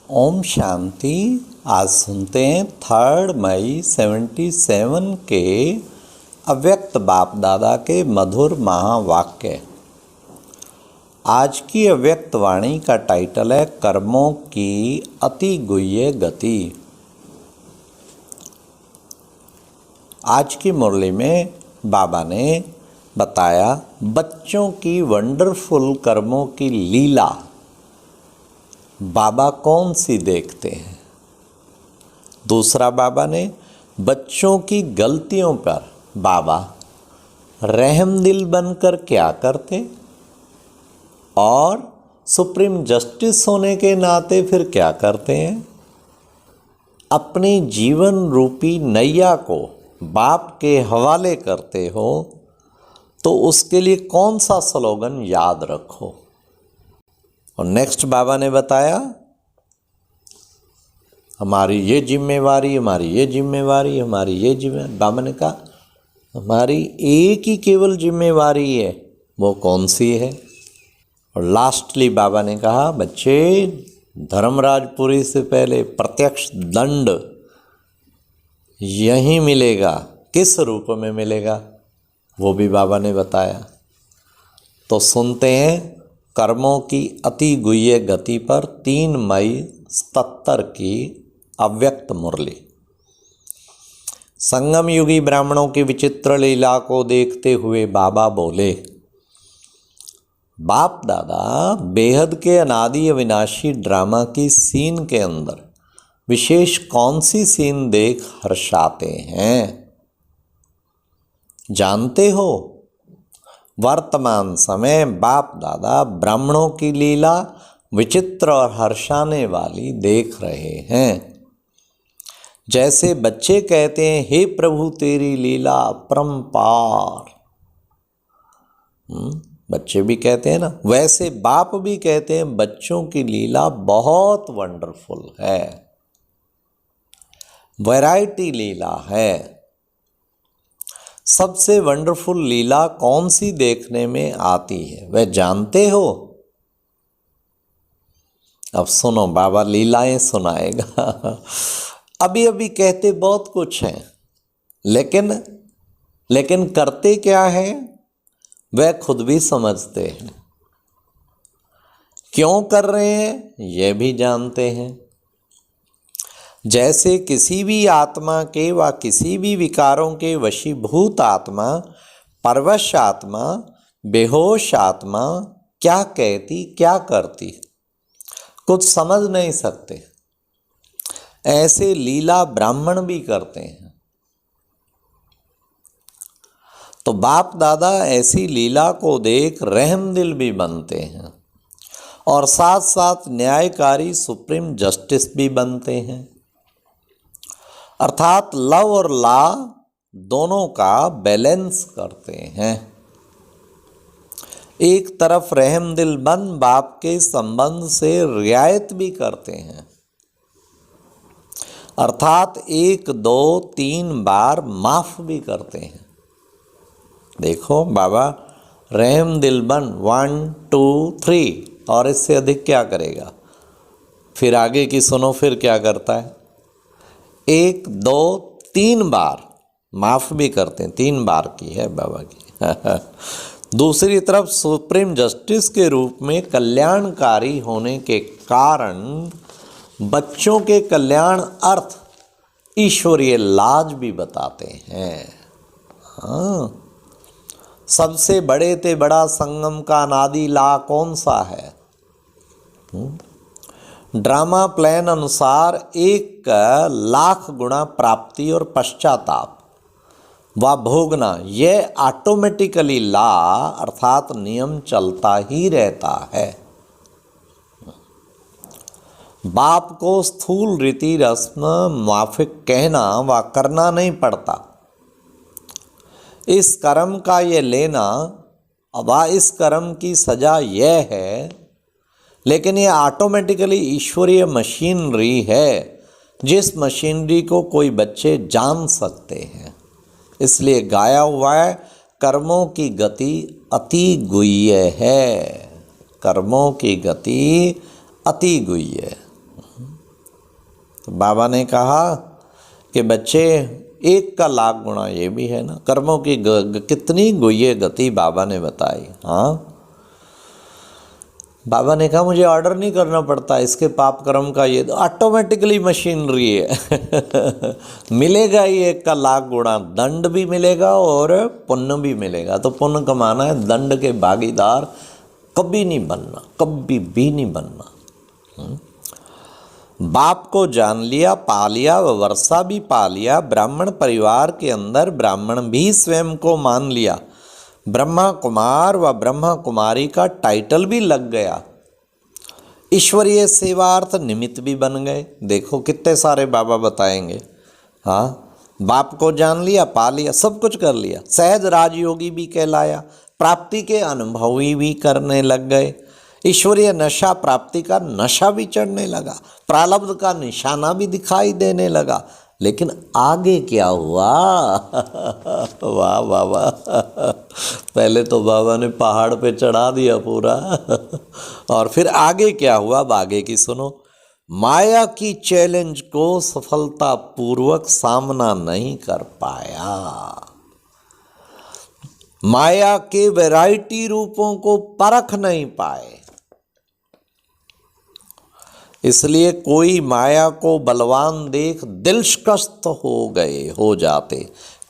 ओम शांति। आज सुनते हैं 3 मई 77 के अव्यक्त बाप दादा के मधुर महावाक्य। आज की अव्यक्त वाणी का टाइटल है कर्मों की अति गुह्य गति। आज की मुरली में बाबा ने बताया बच्चों की वंडरफुल कर्मों की लीला बाबा कौन सी देखते हैं। दूसरा बाबा ने बच्चों की गलतियों पर बाबा रहम दिल बनकर क्या करते और सुप्रीम जस्टिस होने के नाते फिर क्या करते हैं। अपनी जीवन रूपी नैया को बाप के हवाले करते हो तो उसके लिए कौन सा स्लोगन याद रखो। और नेक्स्ट बाबा ने बताया हमारी ये जिम्मेवारी, हमारी ये जिम्मेवारी, हमारी ये जिम्मेवारी। बाबा ने कहा हमारी एक ही केवल जिम्मेवारी है, वो कौन सी है। और लास्टली बाबा ने कहा बच्चे धर्मराजपुरी से पहले प्रत्यक्ष दंड यहीं मिलेगा। किस रूप में मिलेगा वो भी बाबा ने बताया। तो सुनते हैं कर्मों की अति गुह्य गति पर 3 मई 77 की अव्यक्त मुरली। संगम युगी ब्राह्मणों की विचित्र लीला को देखते हुए बाबा बोले, बाप दादा बेहद के अनादि अविनाशी ड्रामा की सीन के अंदर विशेष कौन सी सीन देख हर्षाते हैं जानते हो। वर्तमान समय बाप दादा ब्राह्मणों की लीला विचित्र और हर्षाने वाली देख रहे हैं। जैसे बच्चे कहते हैं हे प्रभु तेरी लीला अपरंपार, बच्चे भी कहते हैं ना, वैसे बाप भी कहते हैं बच्चों की लीला बहुत वंडरफुल है, वैरायटी लीला है। सबसे वंडरफुल लीला कौन सी देखने में आती है वह जानते हो। अब सुनो बाबा लीलाएं सुनाएगा। अभी अभी कहते बहुत कुछ हैं लेकिन करते क्या है वह खुद भी समझते हैं। क्यों कर रहे हैं यह भी जानते हैं। जैसे किसी भी आत्मा के व किसी भी विकारों के वशीभूत आत्मा, परवश आत्मा, बेहोश आत्मा क्या कहती क्या करती कुछ समझ नहीं सकते। ऐसे लीला ब्राह्मण भी करते हैं। तो बाप दादा ऐसी लीला को देख रहम दिल भी बनते हैं और साथ साथ न्यायकारी सुप्रीम जस्टिस भी बनते हैं। अर्थात लव और ला दोनों का बैलेंस करते हैं। एक तरफ रहम दिल बन बाप के संबंध से रियायत भी करते हैं, अर्थात 1, 2, 3 बार माफ भी करते हैं। देखो बाबा रहम दिल बन 1, 2, 3 और इससे अधिक क्या करेगा। फिर आगे की सुनो फिर क्या करता है। 1, 2, 3 बार माफ भी करते हैं। 3 बार की है बाबा की। दूसरी तरफ सुप्रीम जस्टिस के रूप में कल्याणकारी होने के कारण बच्चों के कल्याण अर्थ ईश्वरीय लाज भी बताते हैं। हाँ, सबसे बड़े ते बड़ा संगम का अनादि ला कौन सा है। ड्रामा प्लान अनुसार 1,00,000 गुना प्राप्ति और पश्चाताप व भोगना यह ऑटोमेटिकली ला अर्थात नियम चलता ही रहता है। बाप को स्थूल रीति रस्म माफिक कहना व करना नहीं पड़ता। इस कर्म का ये लेना व इस कर्म की सजा यह है, लेकिन ये ऑटोमेटिकली ईश्वरीय मशीनरी है जिस मशीनरी को कोई बच्चे जान सकते हैं। इसलिए गाया हुआ है कर्मों की गति अति गुह्य है। कर्मों की गति अति गुह्य है। तो बाबा ने कहा कि बच्चे, एक का लाख गुणा ये भी है ना। कर्मों की कितनी गुह्य गति बाबा ने बताई। हाँ, बाबा ने कहा मुझे ऑर्डर नहीं करना पड़ता इसके पाप कर्म का, ये ऑटोमेटिकली मशीनरी है। मिलेगा ही एक का लाख गुणा, दंड भी मिलेगा और पुण्य भी मिलेगा। तो पुण्य कमाना है, दंड के भागीदार कभी नहीं बनना, कभी भी नहीं बनना। बाप को जान लिया, पा लिया, वर्षा भी पा लिया, ब्राह्मण परिवार के अंदर ब्राह्मण भी स्वयं को मान लिया, ब्रह्मा कुमार व ब्रह्मा कुमारी का टाइटल भी लग गया, ईश्वरीय सेवार्थ निमित्त भी बन गए। देखो कितने सारे बाबा बताएंगे। हाँ, बाप को जान लिया, पा लिया, सब कुछ कर लिया, सहज राजयोगी भी कहलाया, प्राप्ति के अनुभवी भी करने लग गए, ईश्वरीय नशा प्राप्ति का नशा भी चढ़ने लगा, प्रारब्ध का निशाना भी दिखाई देने लगा। लेकिन आगे क्या हुआ? वाह बाबा, पहले तो बाबा ने पहाड़ पे चढ़ा दिया पूरा। और फिर आगे क्या हुआ, अब आगे की सुनो। माया की चैलेंज को सफलता पूर्वक सामना नहीं कर पाया, माया के वैरायटी रूपों को परख नहीं पाए, इसलिए कोई माया को बलवान देख दिलशकस्त हो जाते।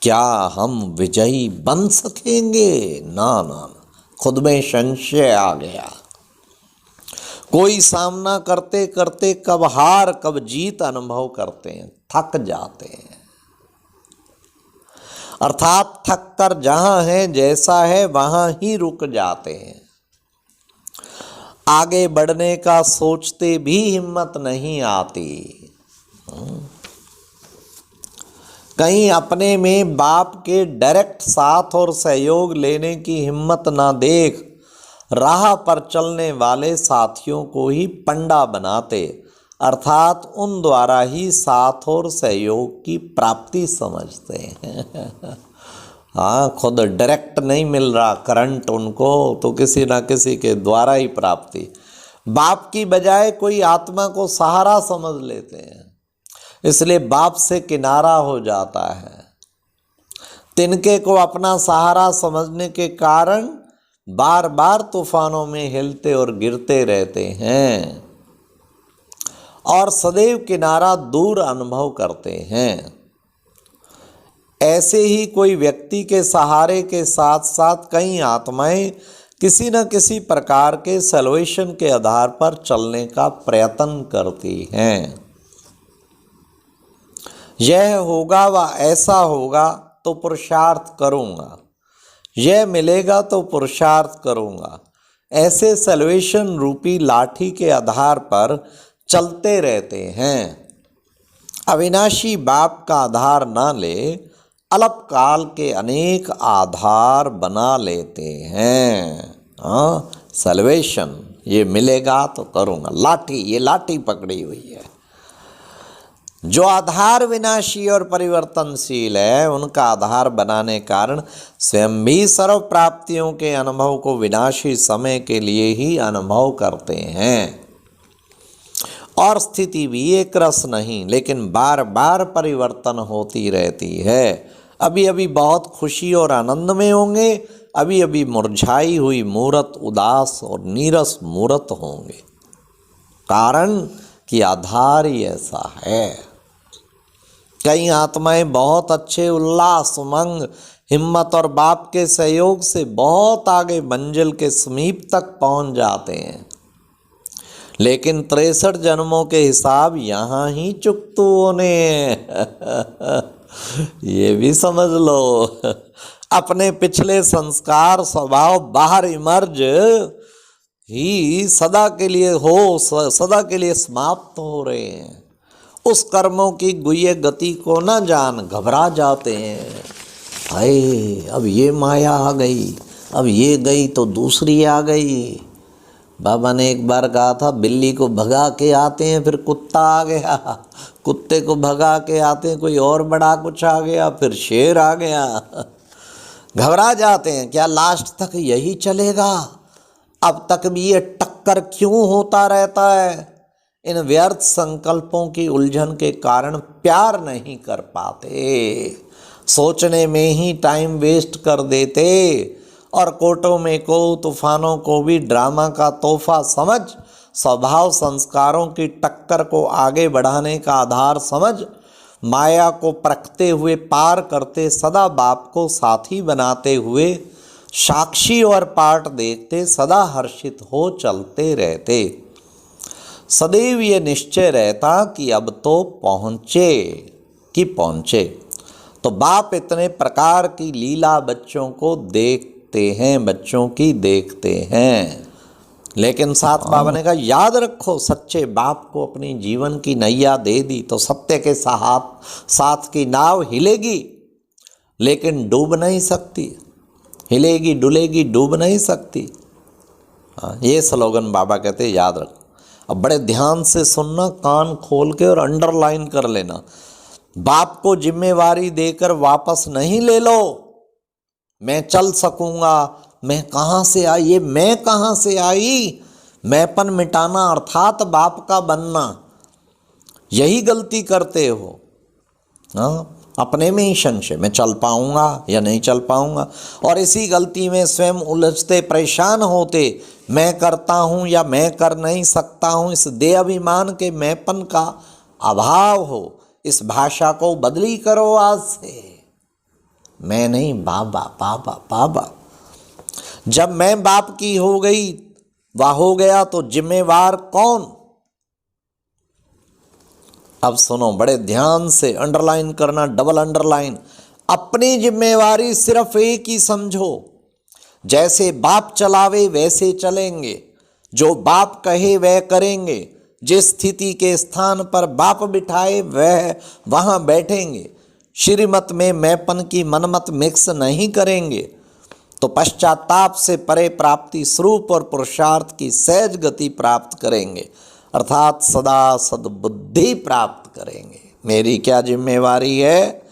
क्या हम विजयी बन सकेंगे? ना ना ना, खुद में संशय आ गया। कोई सामना करते करते कब हार कब जीत अनुभव करते हैं, थक जाते हैं। अर्थात थक कर जहां है जैसा है वहां ही रुक जाते हैं। आगे बढ़ने का सोचते भी हिम्मत नहीं आती। कहीं अपने में बाप के डायरेक्ट साथ और सहयोग लेने की हिम्मत ना देख राह पर चलने वाले साथियों को ही पंडा बनाते, अर्थात उन द्वारा ही साथ और सहयोग की प्राप्ति समझते हैं। हाँ, खुद डायरेक्ट नहीं मिल रहा करंट उनको, तो किसी ना किसी के द्वारा ही प्राप्ति। बाप की बजाय कोई आत्मा को सहारा समझ लेते हैं, इसलिए बाप से किनारा हो जाता है। तिनके को अपना सहारा समझने के कारण बार बार तूफानों में हिलते और गिरते रहते हैं और सदैव किनारा दूर अनुभव करते हैं। ऐसे ही कोई व्यक्ति के सहारे के साथ साथ कई आत्माएं किसी न किसी प्रकार के सल्वेशन के आधार पर चलने का प्रयत्न करती हैं। यह होगा व ऐसा होगा तो पुरुषार्थ करूँगा, यह मिलेगा तो पुरुषार्थ करूँगा, ऐसे सल्वेशन रूपी लाठी के आधार पर चलते रहते हैं। अविनाशी बाप का आधार न ले, अल्पकाल के अनेक आधार बना लेते हैं। हाँ, सल्वेशन ये मिलेगा तो करूँगा, लाठी, ये लाठी पकड़ी हुई है। जो आधार विनाशी और परिवर्तनशील है, उनका आधार बनाने कारण स्वयं भी सर्व प्राप्तियों के अनुभव को विनाशी समय के लिए ही अनुभव करते हैं और स्थिति भी एक रस नहीं, लेकिन बार बार परिवर्तन होती रहती है। अभी अभी बहुत खुशी और आनंद में होंगे, अभी अभी मुरझाई हुई मूरत उदास और नीरस मूरत होंगे, कारण कि आधार ही ऐसा है। कई आत्माएं बहुत अच्छे उल्लास उमंग हिम्मत और बाप के सहयोग से बहुत आगे मंजिल के समीप तक पहुंच जाते हैं, लेकिन 63 जन्मों के हिसाब यहाँ ही चुकतू होने ये भी समझ लो। अपने पिछले संस्कार स्वभाव बाहर इमर्ज ही सदा के लिए समाप्त हो रहे हैं। उस कर्मों की गुह्य गति को न जान घबरा जाते हैं। हाय, अब ये माया आ गई, अब ये गई तो दूसरी आ गई। बाबा ने एक बार कहा था, बिल्ली को भगा के आते हैं फिर कुत्ता आ गया, कुत्ते को भगा के आते हैं कोई और बड़ा कुछ आ गया, फिर शेर आ गया। घबरा जाते हैं, क्या लास्ट तक यही चलेगा? अब तक भी ये टक्कर क्यों होता रहता है? इन व्यर्थ संकल्पों की उलझन के कारण प्यार नहीं कर पाते, सोचने में ही टाइम वेस्ट कर देते और कोटों में को तूफानों को भी ड्रामा का तोहफा समझ, स्वभाव संस्कारों की टक्कर को आगे बढ़ाने का आधार समझ, माया को परखते हुए पार करते, सदा बाप को साथी बनाते हुए साक्षी और पाठ देखते, सदा हर्षित हो चलते रहते। सदैव ये निश्चय रहता कि अब तो पहुँचे कि पहुँचे। तो बाप इतने प्रकार की लीला बच्चों को देखते हैं, बच्चों की देखते हैं। लेकिन साथ बाबा ने कहा याद रखो, सच्चे बाप को अपनी जीवन की नैया दे दी तो सत्य के साथ की नाव हिलेगी लेकिन डूब नहीं सकती, हिलेगी डुलेगी डूब नहीं सकती। ये स्लोगन बाबा कहते याद रखो। अब बड़े ध्यान से सुनना, कान खोल के और अंडरलाइन कर लेना। बाप को जिम्मेवारी देकर वापस नहीं ले लो, मैं चल सकूंगा, मैं कहाँ से आई, ये मैं कहाँ से आई, मैंपन मिटाना अर्थात बाप का बनना, यही गलती करते हो। हाँ, अपने में ही संशय, मैं चल पाऊंगा या नहीं चल पाऊंगा, और इसी गलती में स्वयं उलझते परेशान होते, मैं करता हूँ या मैं कर नहीं सकता हूँ। इस देह अभिमान के मैंपन का अभाव हो, इस भाषा को बदली करो आज से, मैं नहीं बाबा बाबा बाबा। जब मैं बाप की हो गई वह हो गया तो जिम्मेवार कौन। अब सुनो बड़े ध्यान से, अंडरलाइन करना, डबल अंडरलाइन। अपनी जिम्मेवारी सिर्फ एक ही समझो, जैसे बाप चलावे वैसे चलेंगे, जो बाप कहे वह करेंगे, जिस स्थिति के स्थान पर बाप बिठाए वह वहां बैठेंगे। श्रीमत में मैंपन की मनमत मिक्स नहीं करेंगे तो पश्चाताप से परे प्राप्ति स्वरूप और पुरुषार्थ की सहज गति प्राप्त करेंगे, अर्थात सदा सद्बुद्धि प्राप्त करेंगे। मेरी क्या जिम्मेवारी है,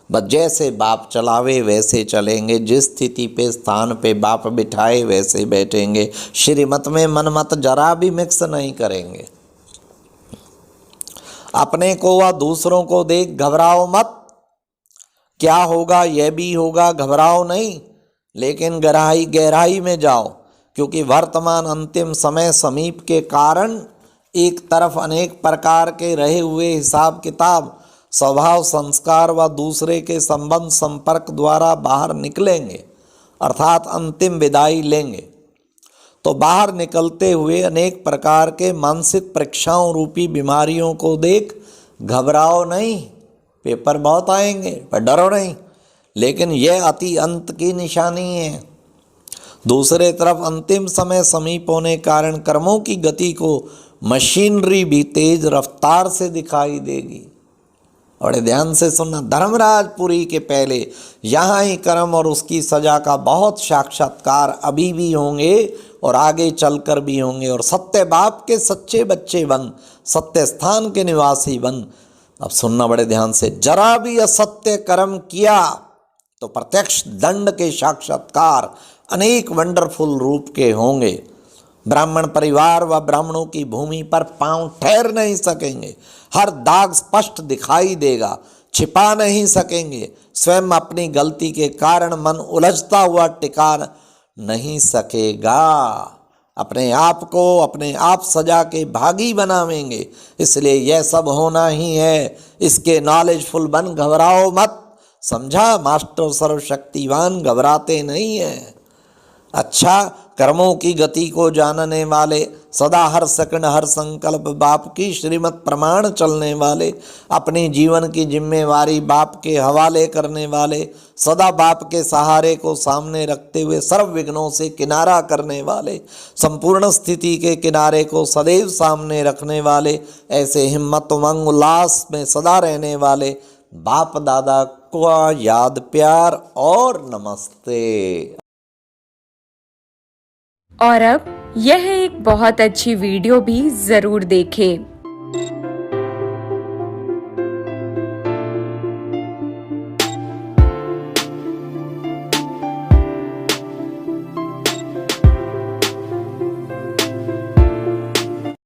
बस जैसे बाप चलावे वैसे चलेंगे, जिस स्थिति पे स्थान पे बाप बिठाए वैसे बैठेंगे। श्रीमत में मनमत जरा भी मिक्स नहीं करेंगे। अपने को व दूसरों को देख घबराओ मत, क्या होगा यह भी होगा, घबराओ नहीं, लेकिन गहराई में जाओ, क्योंकि वर्तमान अंतिम समय समीप के कारण एक तरफ अनेक प्रकार के रहे हुए हिसाब किताब, स्वभाव संस्कार व दूसरे के संबंध संपर्क द्वारा बाहर निकलेंगे, अर्थात अंतिम विदाई लेंगे। तो बाहर निकलते हुए अनेक प्रकार के मानसिक परीक्षाओं रूपी बीमारियों को देख घबराओ नहीं, पेपर बहुत आएंगे पर डरो नहीं, लेकिन यह अति अंत की निशानी है। दूसरे तरफ अंतिम समय समीप होने कारण कर्मों की गति को मशीनरी भी तेज रफ्तार से दिखाई देगी। और ध्यान से सुनना, धर्मराजपुरी के पहले यहाँ ही कर्म और उसकी सजा का बहुत साक्षात्कार अभी भी होंगे और आगे चलकर भी होंगे। और सत्य बाप के सच्चे बच्चे बन, सत्य स्थान के निवासी बन। अब सुनना बड़े ध्यान से, जरा भी असत्य कर्म किया तो प्रत्यक्ष दंड के साक्षात्कार अनेक वंडरफुल रूप के होंगे। ब्राह्मण परिवार व ब्राह्मणों की भूमि पर पांव ठहर नहीं सकेंगे, हर दाग स्पष्ट दिखाई देगा, छिपा नहीं सकेंगे। स्वयं अपनी गलती के कारण मन उलझता हुआ टिका नहीं सकेगा, अपने आप को अपने आप सजा के भागी बनावेंगे। इसलिए यह सब होना ही है, इसके नॉलेजफुल बन, घबराओ मत। समझा, मास्टर सर्वशक्तिवान घबराते नहीं है। अच्छा, कर्मों की गति को जानने वाले, सदा हर सेकंड हर संकल्प बाप की श्रीमत प्रमाण चलने वाले, अपनी जीवन की जिम्मेवारी बाप के हवाले करने वाले, सदा बाप के सहारे को सामने रखते हुए सर्व विघ्नों से किनारा करने वाले, संपूर्ण स्थिति के किनारे को सदैव सामने रखने वाले, ऐसे हिम्मत उमंग उल्लास में सदा रहने वाले बाप दादा को याद प्यार और नमस्ते। और अब यह एक बहुत अच्छी वीडियो भी ज़रूर देखें।